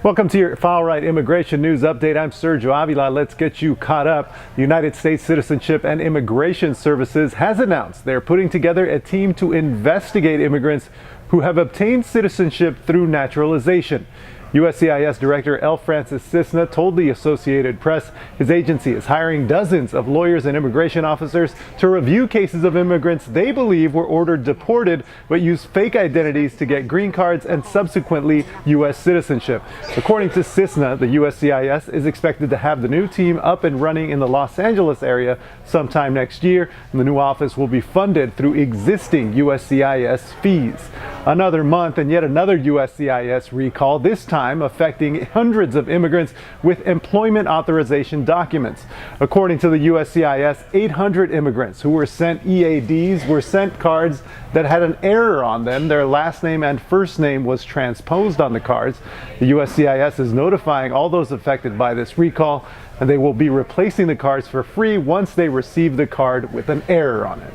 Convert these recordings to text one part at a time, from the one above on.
Welcome to your FileRight Immigration News Update. I'm Sergio Avila. Let's get you caught up. The United States Citizenship and Immigration Services has announced they're putting together a team to investigate immigrants who have obtained citizenship through naturalization. USCIS Director L. Francis Cisna told the Associated Press his agency is hiring dozens of lawyers and immigration officers to review cases of immigrants they believe were ordered deported but used fake identities to get green cards and subsequently U.S. citizenship. According to Cisna, the USCIS is expected to have the new team up and running in the Los Angeles area sometime next year, and the new office will be funded through existing USCIS fees. Another month and yet another USCIS recall, this time affecting hundreds of immigrants with employment authorization documents. According to the USCIS, 800 immigrants who were sent EADs were sent cards that had an error on them. Their last name and first name was transposed on the cards. The USCIS is notifying all those affected by this recall, and they will be replacing the cards for free once they receive the card with an error on it.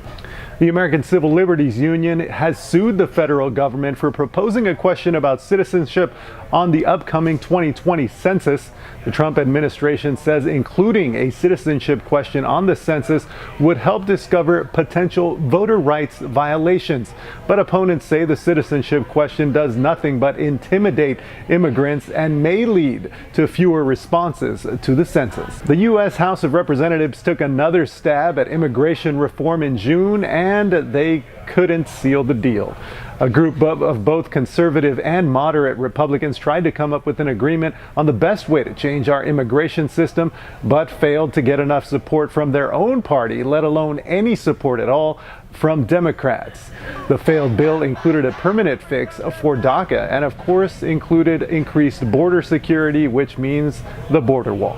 The American Civil Liberties Union has sued the federal government for proposing a question about citizenship on the upcoming 2020 census. The Trump administration says including a citizenship question on the census would help discover potential voter rights violations. But opponents say the citizenship question does nothing but intimidate immigrants and may lead to fewer responses to the census. The U.S. House of Representatives took another stab at immigration reform in June, and they couldn't seal the deal. A group of both conservative and moderate Republicans tried to come up with an agreement on the best way to change our immigration system, but failed to get enough support from their own party, let alone any support at all from Democrats. The failed bill included a permanent fix for DACA and, of course, included increased border security, which means the border wall.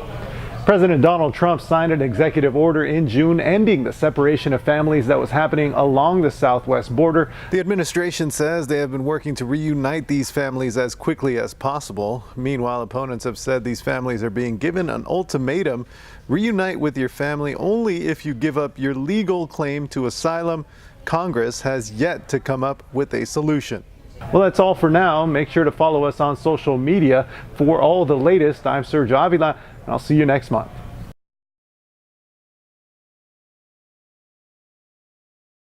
President Donald Trump signed an executive order in June ending the separation of families that was happening along the southwest border. The administration says they have been working to reunite these families as quickly as possible. Meanwhile, opponents have said these families are being given an ultimatum: reunite with your family only if you give up your legal claim to asylum. Congress has yet to come up with a solution. Well, that's all for now. Make sure to follow us on social media for all the latest. I'm Sergio Avila, and I'll see you next month.